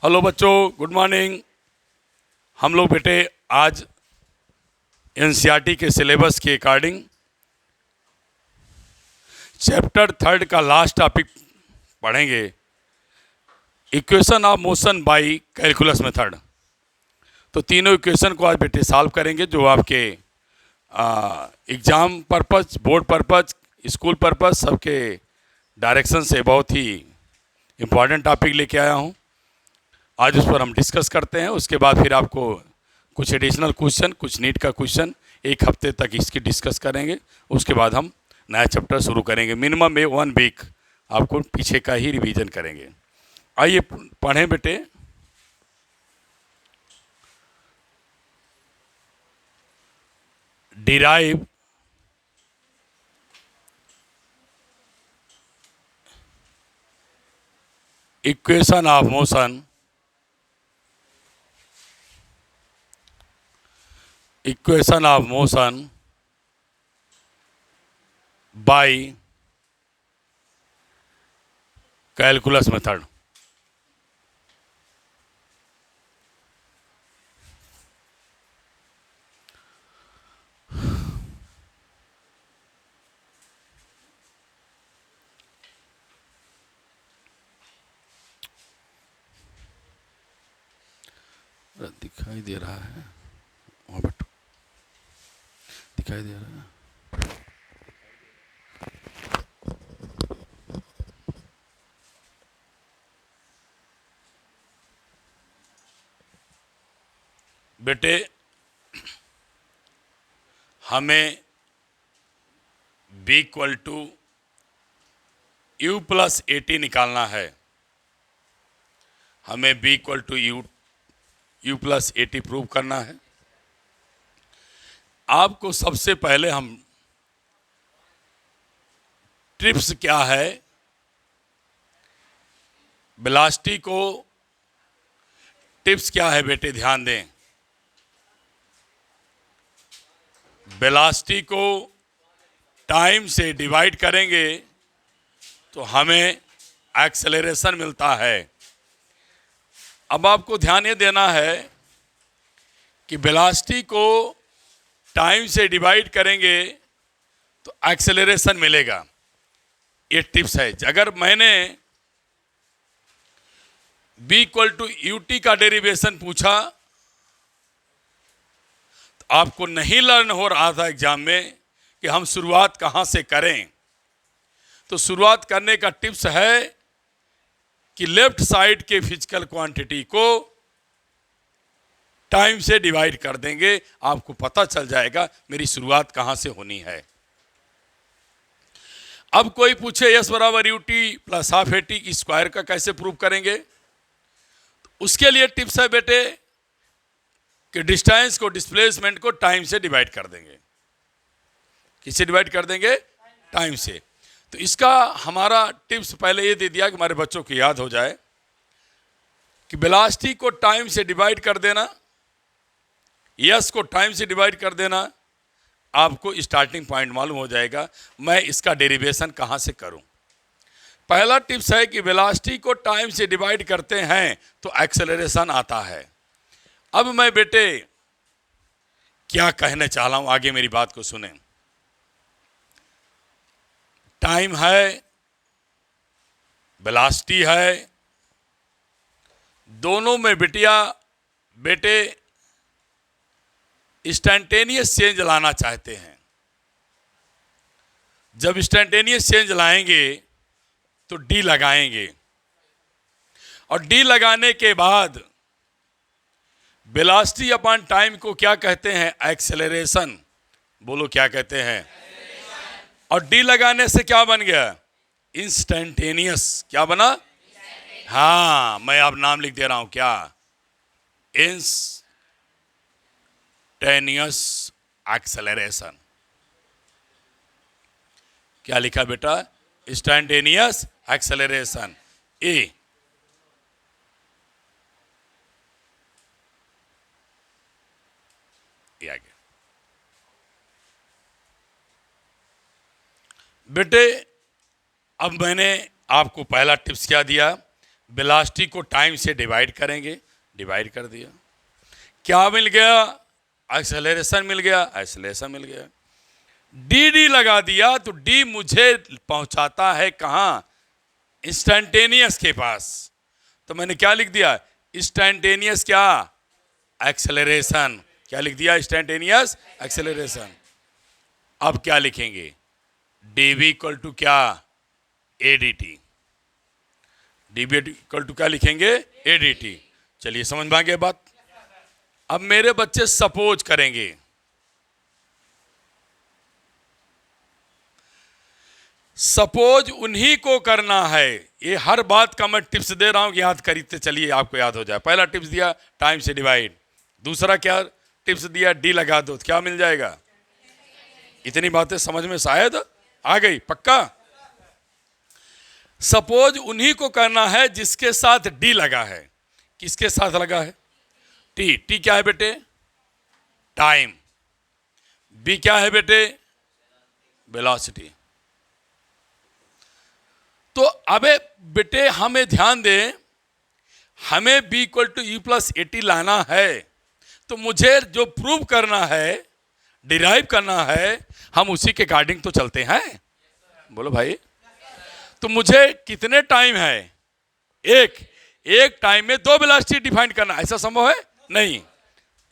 Hello बच्चों, good morning. हम लोग बेटे आज एनसीईआरटी के सिलेबस के अकॉर्डिंग चैप्टर 3 का लास्ट टॉपिक पढ़ेंगे, equation of motion by calculus method. तो तीनों इक्वेशन को आज बेटे सॉल्व करेंगे जो आपके exam purpose, board purpose, school purpose सबके डायरेक्शन से बहुत ही इम्पॉर्टेंट टॉपिक लेके आया हूँ। आज उस पर हम डिस्कस करते हैं। उसके बाद फिर आपको कुछ एडिशनल क्वेश्चन, कुछ नीट का क्वेश्चन एक हफ्ते तक इसकी डिस्कस करेंगे। उसके बाद हम नया चैप्टर शुरू करेंगे। मिनिमम में 1 वीक आपको पीछे का ही रिवीजन करेंगे। आइए पढ़ें बेटे। Derive equation of motion by calculus method. दिखाई दे रहा है वहाँ बैठो, दिखाई दे रहा है। बेटे हमें b equal to u plus 80 निकालना है। हमें b equal to u plus 80 prove करना है। आपको सबसे पहले हम ट्रिप्स क्या है, वेलोसिटी को टिप्स क्या है बेटे ध्यान दें। वेलोसिटी को टाइम से डिवाइड करेंगे तो हमें एक्सेलरेशन मिलता है। अब आपको ध्यान ये देना है कि वेलोसिटी को टाइम से डिवाइड करेंगे तो एक्सेलरेशन मिलेगा। ये टिप्स है। अगर मैंने b इक्वल टू ut का डेरिवेशन पूछा तो आपको नहीं लर्न हो रहा था एग्जाम में कि हम शुरुआत कहाँ से करें। तो शुरुआत करने का टिप्स है कि लेफ्ट साइड के फिजिकल क्वांटिटी को टाइम से डिवाइड कर देंगे, आपको पता चल जाएगा मेरी शुरुआत कहाँ से होनी है। अब कोई पूछे s बराबर ut plus half at square का कैसे प्रूव करेंगे, तो उसके लिए टिप्स है बेटे कि डिस्टेंस को, डिस्प्लेसमेंट को टाइम से डिवाइड कर देंगे। किससे डिवाइड कर देंगे? टाइम से। तो इसका हमारा टिप्स पहले ये दे दिया कि हमारे बच्चों को याद हो जाए कि वेलोसिटी को टाइम से डिवाइड कर देना, यस को टाइम से डिवाइड कर देना, आपको स्टार्टिंग पॉइंट मालूम हो जाएगा मैं इसका डेरिवेशन कहाँ से करूं। पहला टिप्स है कि वेलोसिटी को टाइम से डिवाइड करते हैं तो एक्सेलरेशन आता है। अब मैं बेटे क्या कहने चाह रहा हूं, आगे मेरी बात को सुने। टाइम है, वेलोसिटी है, दोनों में बेटे इंस्टेंटेनियस चेंज लाना चाहते हैं। जब इंस्टेंटेनियस चेंज लाएंगे तो डी लगाएंगे और डी लगाने के बाद वेलोसिटी अपॉन टाइम को क्या कहते हैं? एक्सेलरेशन। बोलो क्या कहते हैं? और डी लगाने से क्या बन गया? इंस्टेंटेनियस। क्या बना? हाँ, मैं अब नाम लिख दे रहा हूं, क्या? Instantaneous acceleration. क्या लिखा बेटा? Instantaneous acceleration. ए आगे बेटे। अब मैंने आपको पहला टिप्स क्या दिया वेलोसिटी को टाइम से डिवाइड करेंगे, डिवाइड कर दिया, क्या मिल गया? एक्सेलरेशन मिल गया, एक्सेलरेशन मिल गया। डी डी लगा दिया तो डी मुझे पहुंचाता है कहां? इंस्टेंटेनियस के पास। तो मैंने क्या लिख दिया? इंस्टेंटेनियस क्या? एक्सेलरेशन। क्या लिख दिया? Instantaneous acceleration. अब क्या लिखेंगे? डीवी इक्वल टू क्या? एडीटी। डीवी इक्वल टू क्या लिखेंगे? एडीटी। चलिए समझ में आ गया बात। अब मेरे बच्चे सपोज करेंगे, सपोज उन्हीं को करना है। ये हर बात का मैं टिप्स दे रहा हूं कि याद करते चलिए, आपको याद हो जाए। पहला टिप्स दिया टाइम से डिवाइड, दूसरा क्या टिप्स दिया? डी लगा दो, क्या मिल जाएगा? इतनी बातें समझ में शायद आ गई, पक्का? सपोज उन्हीं को करना है जिसके साथ डी लगा है। किसके साथ लगा है? टी। टी क्या है बेटे? टाइम। बी क्या है बेटे? वेलोसिटी। तो अबे बेटे हमें ध्यान दें, हमें v equal to u plus at लाना है, तो मुझे जो प्रूव करना है, डिराइव करना है, हम उसी के अकॉर्डिंग तो चलते हैं। बोलो भाई। तो मुझे कितने टाइम है? एक टाइम में दो वेलोसिटी डिफाइन करना, ऐसा संभव है? नहीं।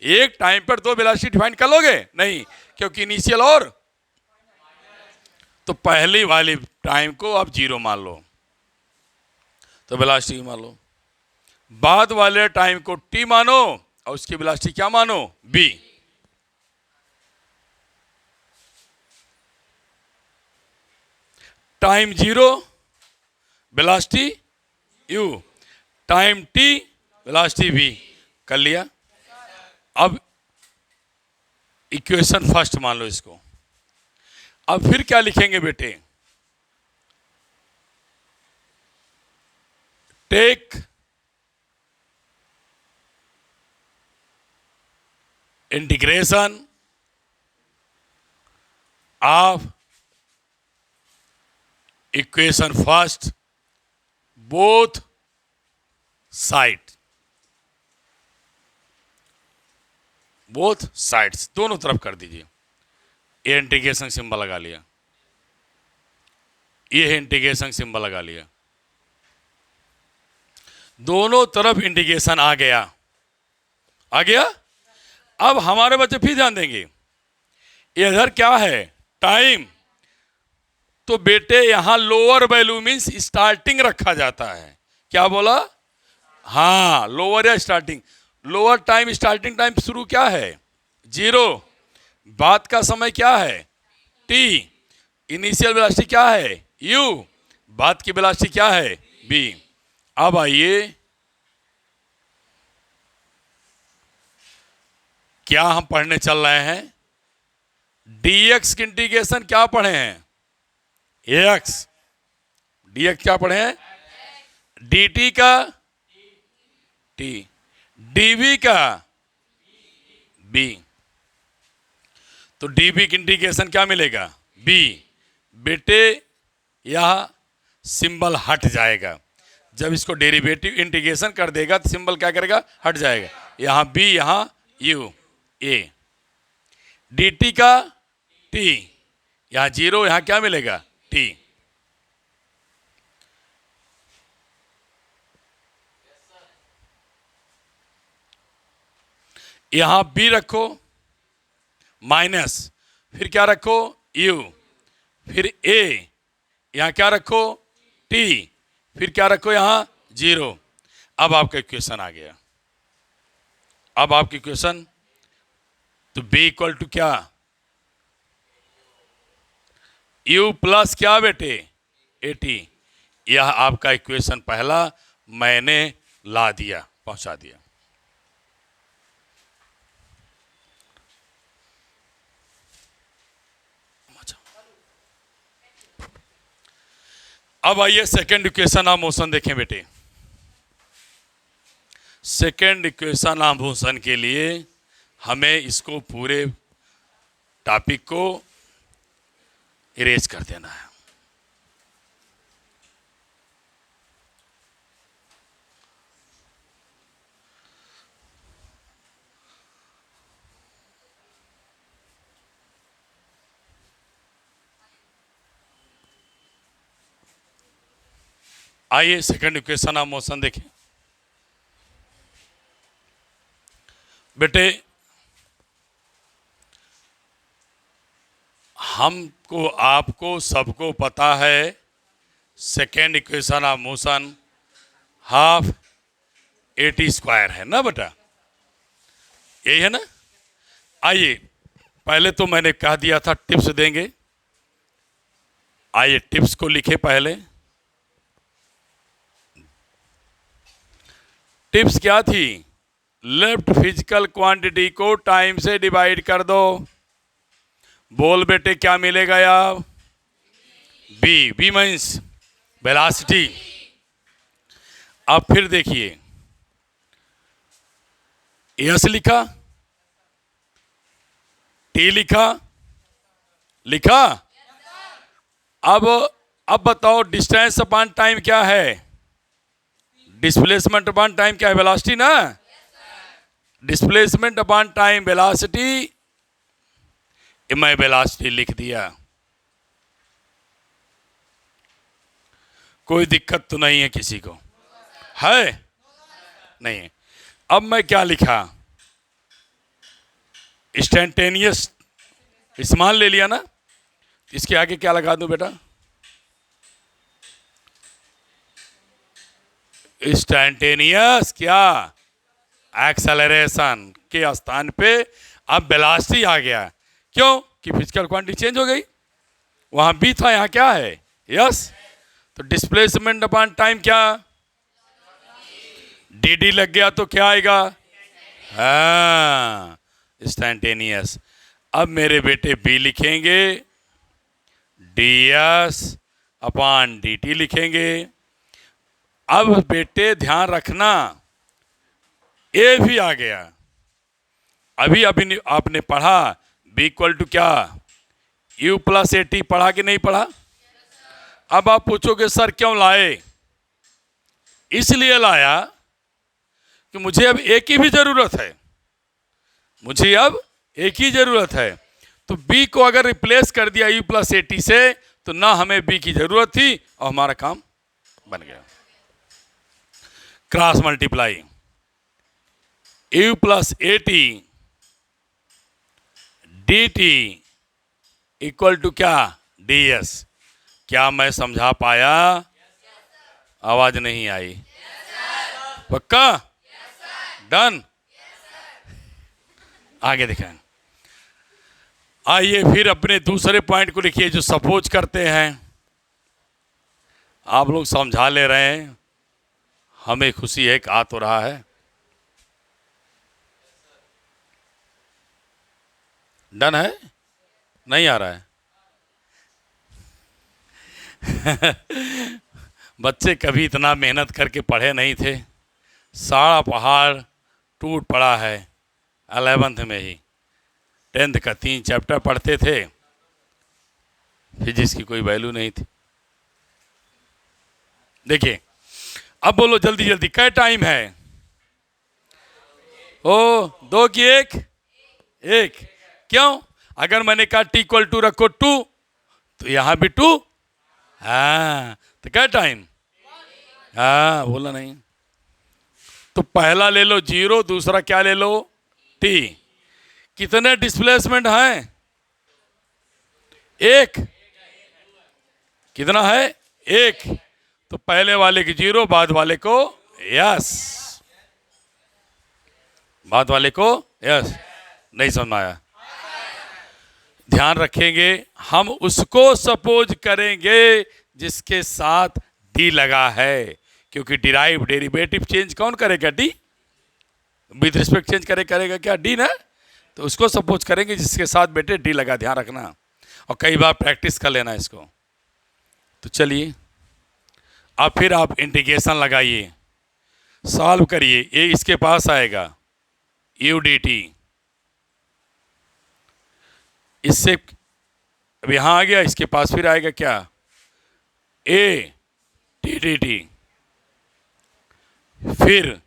एक टाइम पर दो वेलोसिटी डिफाइन कर लोगे? नहीं, क्योंकि इनिशियल और तो पहली वाली टाइम को आप जीरो मान लो, तो वेलोसिटी मान लो। बाद वाले टाइम को टी मानो और उसकी वेलोसिटी क्या मानो? V. Time zero, velocity u, time t, velocity v. कर लिया। अब इक्वेशन फर्स्ट मान लो इसको। अब फिर क्या लिखेंगे बेटे? Take integration of equation first both side, both sides, दोनों तरफ कर दीजिए। ये इंटीग्रेशन सिंबल लगा लिया, ये इंटीग्रेशन सिंबल लगा लिया, दोनों तरफ इंटीग्रेशन आ गया, आ गया। अब हमारे बच्चे फिर ध्यान देंगे, इधर क्या है? टाइम। तो बेटे यहां लोअर वैल्यू मीन्स स्टार्टिंग रखा जाता है। क्या बोला? हाँ, लोअर या starting. Lower time, starting time शुरू क्या है? जीरो। बाद का समय क्या है? टी। इनिशियल वेलोसिटी क्या है? यू। बाद की वेलोसिटी क्या है? बी। अब आइए, क्या हम पढ़ने चल रहे हैं? डीएक्स की इंटीग्रेशन क्या पढ़े हैं? एक्स। डीएक्स क्या पढ़े हैं? डीटी का टी, डीवी का बी। तो डीबी की इंटीग्रेशन क्या मिलेगा? बी। बेटे यह सिंबल हट जाएगा, जब इसको डेरिवेटिव इंटीग्रेशन कर देगा तो सिंबल क्या करेगा? हट जाएगा। यहां बी, यहां यू, ए। dt का t, यहां जीरो, यहां क्या मिलेगा? t। यहां b रखो माइनस, फिर क्या रखो? u, फिर a, यहां क्या रखो? t, फिर क्या रखो? यहां जीरो। अब आपका इक्वेशन आ गया। अब आपकी इक्वेशन, तो b इक्वल टू क्या? u प्लस क्या बेटे? 80। यह आपका इक्वेशन पहला मैंने ला दिया, पहुंचा दिया। अब आइए सेकेंड इक्वेशन ऑफ मोशन देखें बेटे। सेकेंड इक्वेशन ऑफ मोशन के लिए हमें इसको पूरे टॉपिक को इरेज कर देना है। आइए सेकंड इक्वेशन ऑफ मोशन देखें बेटे। हमको आपको सबको पता है second equation of motion half AT square है ना बेटा, यही है ना। आइए पहले तो मैंने कह दिया था टिप्स देंगे, आइए टिप्स को लिखे पहले। टिप्स क्या थी? लेफ्ट फिजिकल क्वांटिटी को टाइम से डिवाइड कर दो। बोल बेटे क्या मिलेगा यार? V means velocity. अब फिर देखिए एस लिखा, टी लिखा, अब बताओ डिस्टेंस अपॉन टाइम क्या है? डिस्प्लेसमेंट अपॉन टाइम क्या है? वेलोसिटी ना। डिस्प्लेसमेंट अपॉन टाइम वेलोसिटी, मैं वेलोसिटी लिख दिया। कोई दिक्कत तो नहीं है किसी को? है नहीं। अब मैं क्या लिखा? इंस्टेंटेनियस स्मॉल ले लिया ना, इसके आगे क्या लगा दूं बेटा? इंस्टेंटेनियस क्या? एक्सेलरेशन के स्थान पे अब वेलोसिटी आ गया। क्यों? कि फिजिकल क्वांटिटी चेंज हो गई। वहां बी था, यहां क्या है? यस। तो डिस्प्लेसमेंट अपॉन टाइम क्या? डी लग गया तो क्या आएगा? हाँ, इंस्टेंटेनियस। अब मेरे बेटे बी लिखेंगे, ds अपॉन dt लिखेंगे। अब बेटे ध्यान रखना ए भी आ गया। अभी आपने पढ़ा बी इक्वल टू क्या? u प्लस AT पढ़ा कि नहीं पढ़ा? अब आप पूछोगे सर क्यों लाए? इसलिए लाया कि मुझे अब एक की भी जरूरत है, मुझे अब एक ही जरूरत है। तो b को अगर रिप्लेस कर दिया u प्लस AT से तो ना हमें b की जरूरत थी और हमारा काम बन गया। Cross multiply u plus AT dt equal to क्या? ds। क्या मैं समझा पाया? आवाज नहीं आई। पक्का? डन। आगे दिखाएं। आइए फिर अपने दूसरे पॉइंट को लिखिए जो सपोज करते हैं। आप लोग समझा ले रहे हैं, हमें खुशी है कि आ तो रहा है। डन है? नहीं आ रहा है? बच्चे कभी इतना मेहनत करके पढ़े नहीं थे। सारा पहाड़ टूट पड़ा है 11th में ही। 10th का 3 चैप्टर पढ़ते थे, फिजिक्स की कोई वैल्यू नहीं थी। देखिए अब बोलो जल्दी जल्दी, क्या टाइम है? ओ 2 की 1। क्यों? अगर मैंने कहा t इक्वल टू रखो 2 तो यहां भी 2। हाँ तो क्या टाइम? हाँ बोला नहीं। तो पहला ले लो 0, दूसरा क्या ले लो? t। कितने डिस्प्लेसमेंट हैं? 1। कितना है? 1। तो पहले वाले की 0, बाद वाले को यस, बाद वाले को यस। नहीं समझ में आया? ध्यान रखेंगे, हम उसको सपोज करेंगे जिसके साथ डी लगा है, क्योंकि डिराइव डेरिवेटिव चेंज कौन करेगा? डी। विद रिस्पेक्ट चेंज करेगा क्या? डी ना। तो उसको सपोज करेंगे जिसके साथ बेटे डी लगा। ध्यान रखना और कई बार प्रैक्टिस कर लेना इसको। तो चलिए अब फिर आप इंटीग्रेशन लगाइए, सॉल्व करिए। ये इसके पास आएगा u dt, इससे अब यहां आ गया, इसके पास फिर आएगा क्या? a t dt, फिर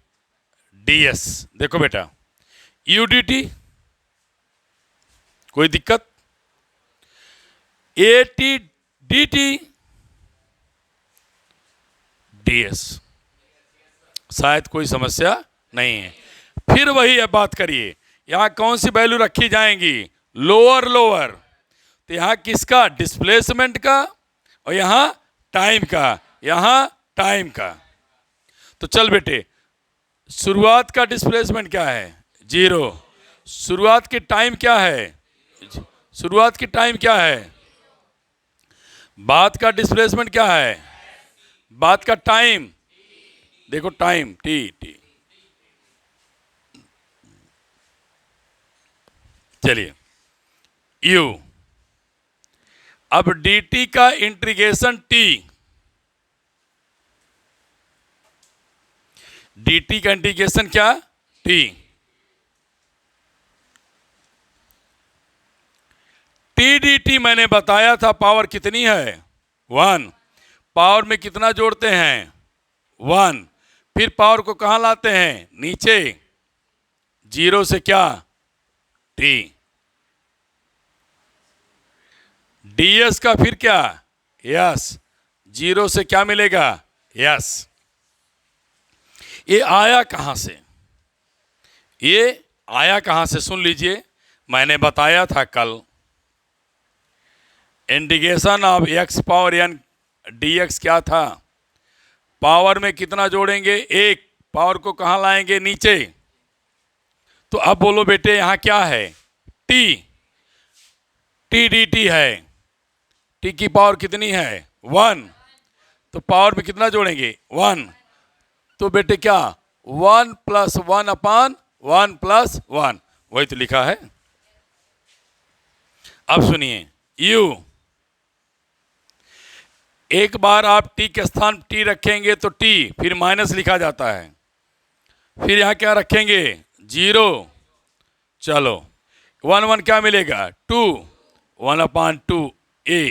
ds। देखो बेटा u dt कोई दिक्कत? at dt ds। शायद कोई समस्या नहीं है। फिर वही अब बात करिए, यहाँ कौन सी वैल्यू रखी जाएंगी? Lower lower. तो यहाँ किसका? डिस्प्लेसमेंट का, और यहाँ टाइम का, यहाँ टाइम का। तो चल बेटे, शुरुआत का डिस्प्लेसमेंट क्या है? 0। शुरुआत की टाइम क्या है? शुरुआत की टाइम क्या है? बाद का डिस्प्लेसमेंट क्या है? बाद का टाइम, देखो टाइम टी। चलिए u, अब dt का इंटीग्रेशन t, dt का इंटीग्रेशन क्या? t। t dt मैंने बताया था पावर कितनी है? 1। पावर में कितना जोड़ते हैं? 1। फिर पावर को कहां लाते हैं? नीचे। 0 से क्या? t। ds का फिर क्या? यस। 0 से क्या मिलेगा? यस। ये आया कहां से? ये आया कहां से? सुन लीजिए, मैंने बताया था कल, integration of x power n dx क्या था? पावर में कितना जोड़ेंगे? 1। पावर को कहां लाएंगे? नीचे। तो अब बोलो बेटे, यहां क्या है? t। t dt है। t की पावर कितनी है? 1। तो पावर में कितना जोड़ेंगे? 1। तो बेटे क्या? 1 + 1 अपान 1 + 1, वही तो लिखा है। अब सुनिए, u, एक बार आप t के स्थान t रखेंगे तो t, फिर माइनस लिखा जाता है। फिर यहां क्या रखेंगे? 0। चलो 1 1 क्या मिलेगा? 2। 1/2 a।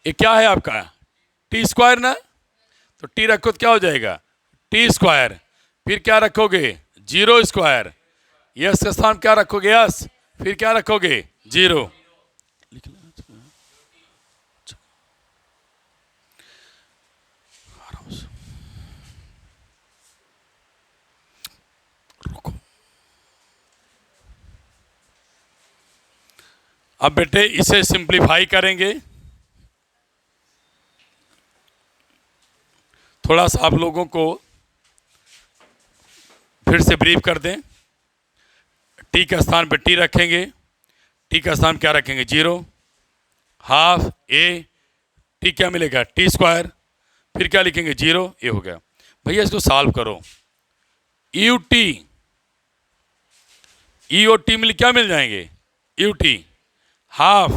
ये क्या है आपका? t² ना। तो t रखो तो क्या हो जाएगा? t²। फिर क्या रखोगे? 0²। यस का स्थान क्या रखोगे? यस। फिर क्या रखोगे? 0। अब बेटे इसे सिंप्लीफाई करेंगे। थोड़ा सा आप लोगों को फिर से ब्रीफ कर दें। टी के स्थान पे टी रखेंगे, टी का स्थान क्या रखेंगे? 0। हाफ ए, टी क्या मिलेगा? t²। फिर क्या लिखेंगे? 0। ये हो गया। भैया इसको सॉल्व करो। यू टी, ई और टी मिल क्या मिल जाएंगे? U t half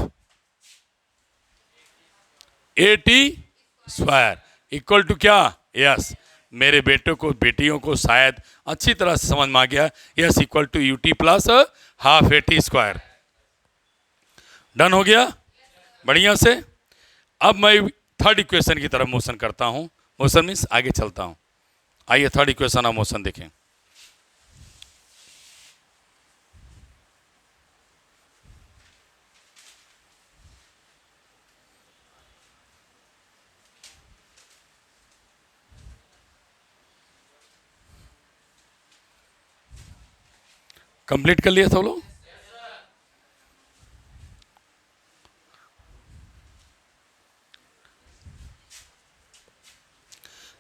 a/t² equal to क्या? यस। मेरे बेटों को, बेटियों को शायद अच्छी तरह से समझ में आ गया। Yes equal to ut + half a/t²। Done हो गया बढ़िया से। अब मैं थर्ड इक्वेशन की तरफ मोशन करता हूं। मोशन मीन्स आगे चलता हूं। आइए थर्ड इक्वेशन ऑफ मोशन देखें। कंप्लीट कर लिया सब लोग?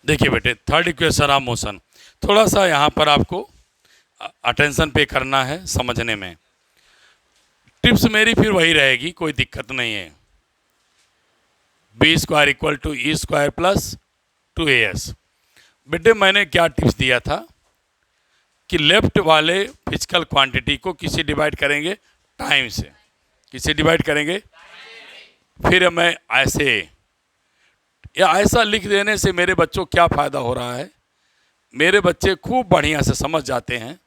देखिए बेटे, थर्ड इक्वेशन ऑफ मोशन, थोड़ा सा यहाँ पर आपको अटेंशन पे करना है समझने में। टिप्स मेरी फिर वही रहेगी, कोई दिक्कत नहीं है। b² = e² + 2as। बेटे मैंने क्या टिप्स दिया था कि लेफ्ट वाले फिजिकल क्वांटिटी को किसी डिवाइड करेंगे? टाइम से। किसे डिवाइड करेंगे? फिर मैं ऐसे या ऐसा लिख देने से मेरे बच्चों क्या फ़ायदा हो रहा है? मेरे बच्चे खूब बढ़िया से समझ जाते हैं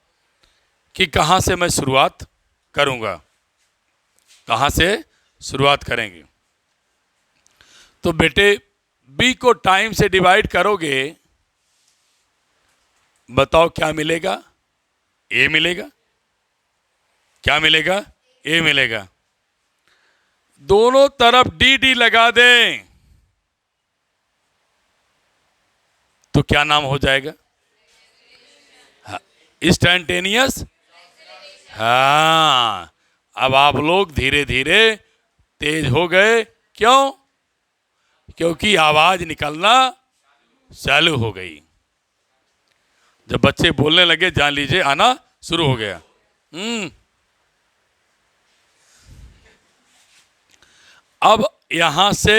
कि कहाँ से मैं शुरुआत करूँगा, कहाँ से शुरुआत करेंगे। तो बेटे b को टाइम से डिवाइड करोगे, बताओ क्या मिलेगा? a मिलेगा। क्या मिलेगा? a मिलेगा। दोनों तरफ dd लगा दें। तो क्या नाम हो जाएगा? इंस्टैंटेनियस। हाँ, अब आप लोग धीरे धीरे तेज हो गए। क्यों? क्योंकि आवाज निकलना चालू हो गई। जब बच्चे बोलने लगे जान लीजिए आना शुरू हो गया। अब यहां से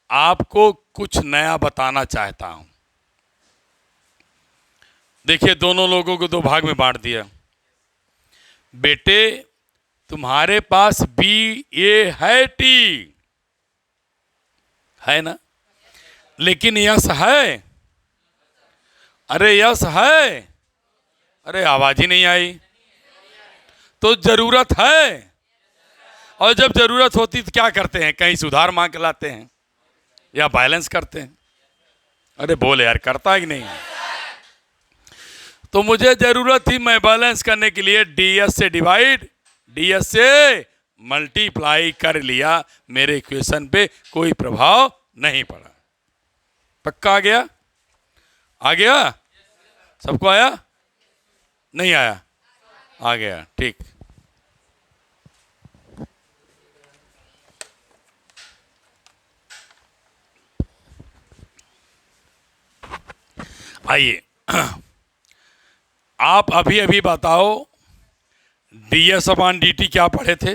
आपको कुछ नया बताना चाहता हूं। देखिए, दोनों लोगों को दो भाग में बांट दिया। बेटे, तुम्हारे पास बी ए है टी है ना, लेकिन यस है? अरे यस है। अरे आवाज ही नहीं आई। तो जरूरत है, और जब जरूरत होती तो क्या करते हैं? कहीं सुधार मांग के लाते हैं या बैलेंस करते हैं। अरे बोले यार, करता है कि नहीं? तो मुझे जरूरत थी, मैं बैलेंस करने के लिए डीएस से डिवाइड, डीएस से मल्टीप्लाई कर लिया। मेरे इक्वेशन पे कोई प्रभाव नहीं पड़ा। पक्का आ गया? आ गया? सबको आया? नहीं आया? आ गया, ठीक। आइए, आप अभी अभी बताओ, डीएस अपॉन डीटी क्या पढ़े थे?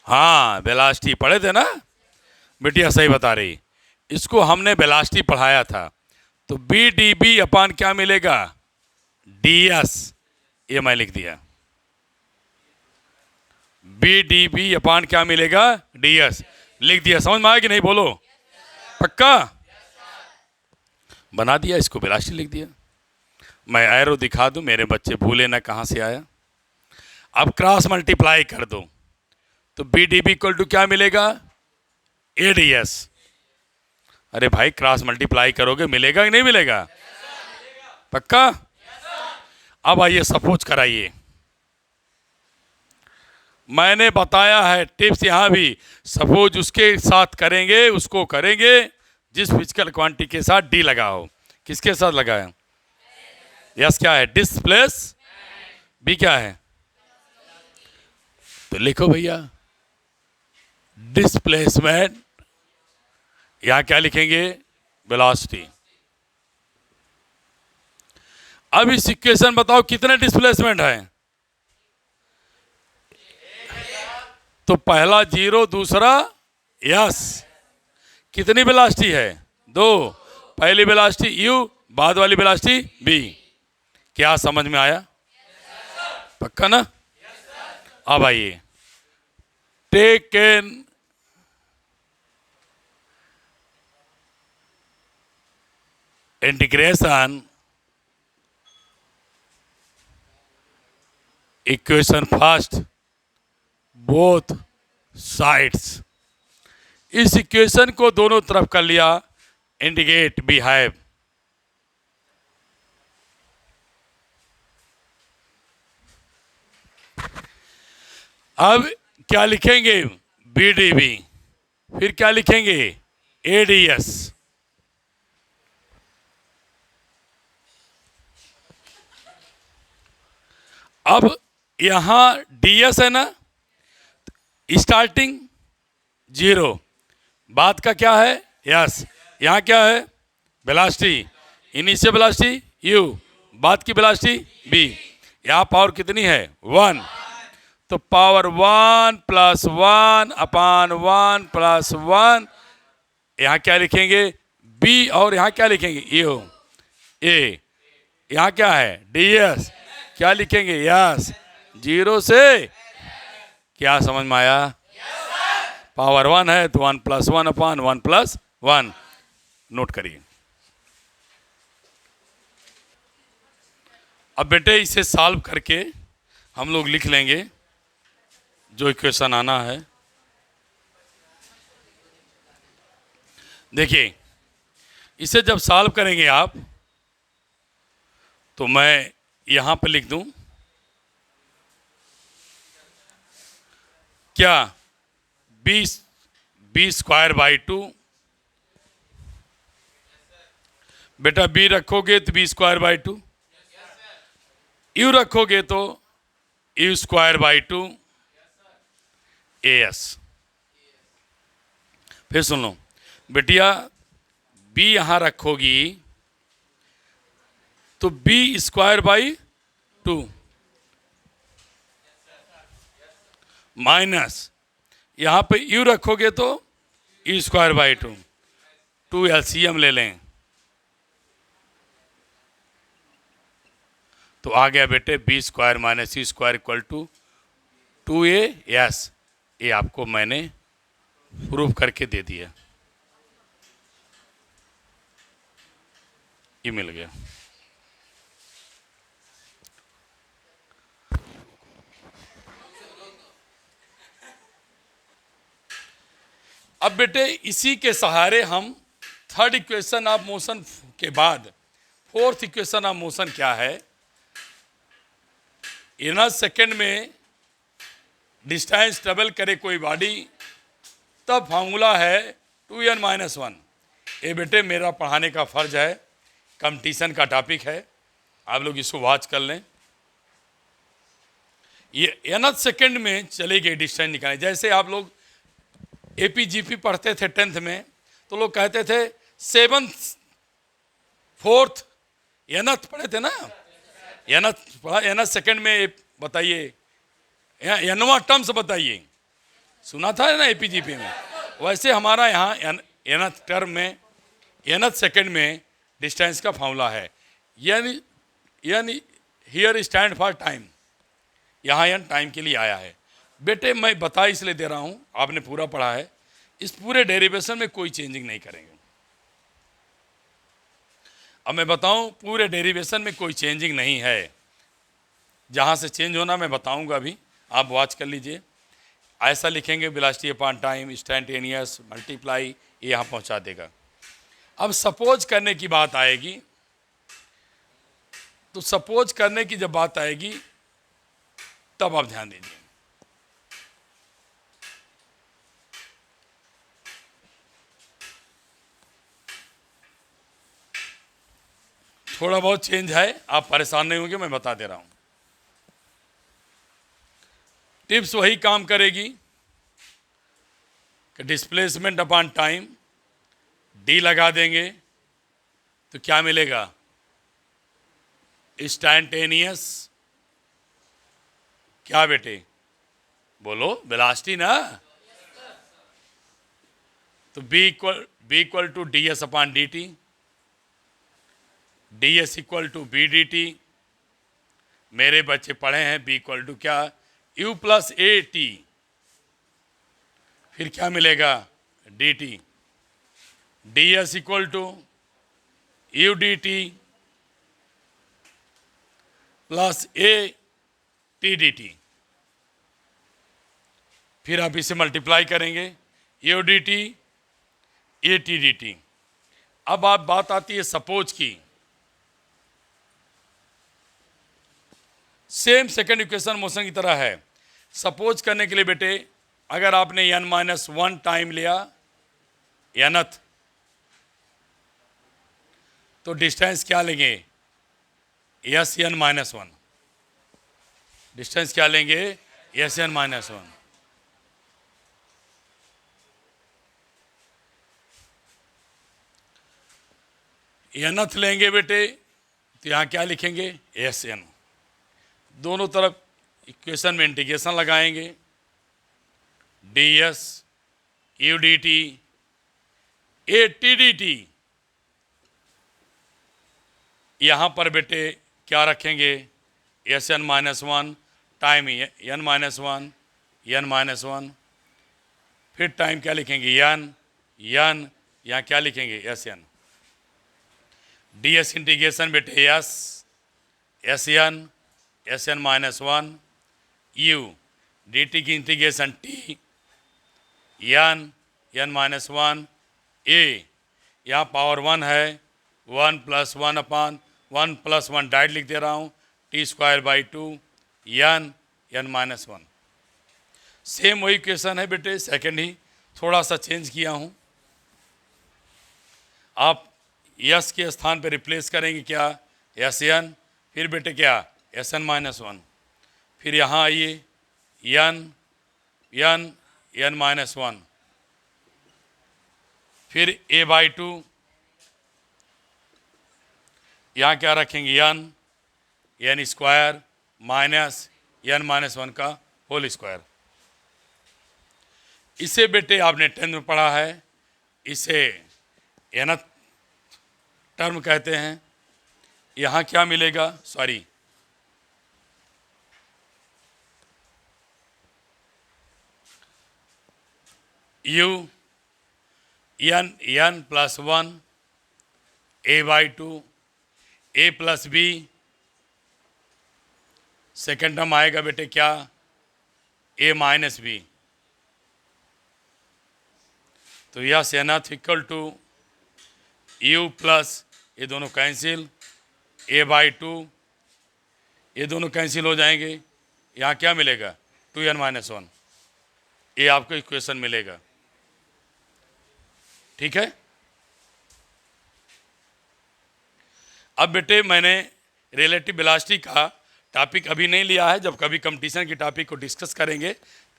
हाँ, वेलोसिटी पढ़े थे ना? बेटिया सही बता रही। इसको हमने वेलोसिटी पढ़ाया था। तो बी डी बी अपॉन क्या मिलेगा? डीएस। ये मैं लिख दिया। बी डी बी अपॉन क्या मिलेगा? डीएस लिख दिया। समझ में आया कि नहीं? बोलो। पक्का? बना दिया, इसको वेलोसिटी लिख दिया। मैं एरो दिखा दूं, मेरे बच्चे भूले ना कहां से आया। अब क्रॉस मल्टीप्लाई कर दो, तो v d v equal to क्या मिलेगा? A d s. अरे भाई, क्रॉस मल्टीप्लाई करोगे मिलेगा कि नहीं मिलेगा? पक्का? अब आइए, सपोज कराइए। मैंने बताया है टिप्स यहां भी। सपोज उसके साथ करेंगे, उसको करेंगे जिस फिजिकल क्वांटिटी के साथ डी लगा हो। किसके साथ लगा है? यस क्या है? डिस्प्लेस। बी क्या है? तो लिखो भैया, डिस्प्लेसमेंट। यहां क्या लिखेंगे? वेलोसिटी। अब इस इक्वेशन बताओ कितने डिस्प्लेसमेंट है? तो पहला जीरो, दूसरा यस। कितनी वेलोसिटी है? दो। पहली वेलोसिटी यू, बाद वाली वेलोसिटी बी। क्या समझ में आया? पक्का ना? अब आइए, take an integration equation first both sides. इस इक्वेशन को दोनों तरफ कर लिया, इंटीग्रेट बिहेव। अब क्या लिखेंगे? V d v. फिर क्या लिखेंगे? एडीएस। अब यहां डीएस है ना, स्टार्टिंग जीरो, बाद का क्या है? यस। यहां क्या है? वेलोसिटी। इनिशियल वेलोसिटी यू, बाद की वेलोसिटी बी। यहां पावर कितनी है? 1। तो पावर 1 प्लस 1 अपान 1 प्लस 1। यहां क्या लिखेंगे? बी। और यहां क्या लिखेंगे? यू। ए। यहां क्या है? डीएस। क्या लिखेंगे? यस। जीरो से क्या समझ में आया? पावर 1 है तो 1 प्लस 1 अपान 1 प्लस 1। नोट करिए। अब बेटे, इसे सॉल्व करके हम लोग लिख लेंगे जो इक्वेशन आना है। देखिए, इसे जब सॉल्व करेंगे आप, तो मैं यहां पे लिख दूं क्या? बी स्क्वायर बाई 2 बेटा बी रखोगे तो बी स्क्वायर बाई 2, यू रखोगे तो यू स्क्वायर बाई 2 AS। फिर सुन लो बेटिया, बी यहां रखोगी तो बी स्क्वायर बाई 2 माइनस यहां पे यू रखोगे तो यू स्क्वायर बाई 2, 2 LCM ले लें तो आ गया बेटे v square minus c square equal to 2AS। ये आपको मैंने प्रूफ करके दे दिया, ये मिल गया। अब बेटे इसी के सहारे हम थर्ड इक्वेशन ऑफ मोशन के बाद फोर्थ इक्वेशन ऑफ मोशन क्या है, इन सेकेंड में डिस्टेंस ट्रेवल करे कोई बॉडी, तब फार्मूला है 2n-1। ये बेटे मेरा पढ़ाने का फर्ज है, कंपटीशन का टॉपिक है, आप लोग इसको वॉच कर लें। ये nth सेकेंड में चले गए डिस्टेंस निकालें। जैसे आप लोग APGP पढ़ते थे 10th में, तो लोग कहते थे 7th 4th nth पढ़े थे ना, nth सेकेंड में बताइए nवां टर्म्स बताइए, सुना था ना APGP में। वैसे हमारा यहाँ nth टर्म में nth सेकेंड में डिस्टेंस का फॉर्मूला है, यानी हियर स्टैंड फॉर टाइम, यहाँ n टाइम के लिए आया है। बेटे मैं बता इसलिए दे रहा हूँ, आपने पूरा पढ़ा है, इस पूरे डेरिवेशन में कोई चेंजिंग नहीं करेंगे। अब मैं बताऊं पूरे डेरिवेशन में कोई चेंजिंग नहीं है, जहाँ से चेंज होना मैं बताऊंगा अभी, आप वॉच कर लीजिए। ऐसा लिखेंगे velocity upon time instantaneous multiply, ये यहाँ पहुँचा देगा। अब सपोज करने की बात आएगी, तो सपोज करने की जब बात आएगी तब आप ध्यान दीजिए। थोड़ा बहुत चेंज है, आप परेशान नहीं होंगे, मैं बता दे रहा हूं। टिप्स वही काम करेगी कि डिस्प्लेसमेंट अपॉन टाइम डी लगा देंगे तो क्या मिलेगा, इंस्टेंटेनियस, क्या बेटे बोलो, वेलोसिटी ना, तो v equal to ds upon dt, ds equal to v d t. मेरे बच्चे पढ़े हैं बी इक्वल टू क्या, u प्लस ए टी, फिर क्या मिलेगा d t, ds equal to u d t plus a t d t. फिर आप इसे मल्टीप्लाई करेंगे, u d t a t d t. अब आप बात आती है सपोज की, सेम सेकेंड इक्वेशन मोशन की तरह है। सपोज करने के लिए बेटे अगर आपने n-1 टाइम लिया nth, तो डिस्टेंस क्या लेंगे, Sn-1, डिस्टेंस क्या लेंगे, Sn-1। nth लेंगे बेटे तो यहाँ क्या लिखेंगे, Sn। दोनों तरफ इक्वेशन में इंटीग्रेशन लगाएंगे, ds you d t a t d T. यहाँ पर बेटे क्या रखेंगे, Sn-1 टाइम n-1 n-1, फिर टाइम क्या लिखेंगे n, यहाँ क्या लिखेंगे Sn। ds इंटीग्रेशन बेटे Sn Sn-1 u, dt की इंटीग्रेशन t n-1 a, यहाँ पावर 1 है, 1 + 1 अपॉन 1 + 1 डायरेक्ट लिख दे रहा हूँ, t square by 2 n-1। Same वही क्वेश्चन है बेटे, सेकंड ही थोड़ा सा चेंज किया हूँ। आप यस के स्थान पे रिप्लेस करेंगे क्या, एस एन, फिर बेटे क्या, एस एन माइनस वन, फिर यहाँ आइए n n n minus one, फिर ए बाई टू, यहाँ क्या रखेंगे n n square minus n minus one का होल स्क्वायर। इसे बेटे आपने 10th में पढ़ा है, इसे nth टर्म कहते हैं। यहाँ क्या मिलेगा, sorry u n n plus one a by two a plus b, second term आएगा बेटे क्या, ए माइनस बी। तो यह nth equal to u plus ये दोनों कैंसिल, ए बाई टू, ये दोनों कैंसिल हो जाएंगे। यहाँ क्या मिलेगा, 2n माइनस वन, ये आपको इक्वेशन मिलेगा। ठीक है। अब बेटे मैंने रिलेटिव वेलोसिटी का टॉपिक अभी नहीं लिया है, जब कभी कंपटीशन की टॉपिक को डिस्कस करेंगे।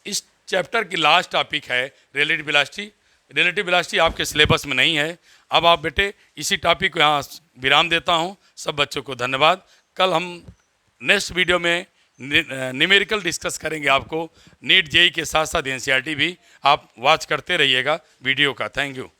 इस चैप्टर की लास्ट टॉपिक है रिलेटिव वेलोसिटी। रिलेटिव वेलोसिटी आपके सिलेबस में नहीं है। अब आप बेटे इसी टॉपिक को यहाँ विराम देता हूँ। सब बच्चों को धन्यवाद। कल हम नेक्स्ट वीडियो में न्यूमेरिकल डिस्कस करेंगे। आपको नीट जेई के साथ साथ एनसीईआरटी भी आप वॉच करते रहिएगा वीडियो का। Thank you.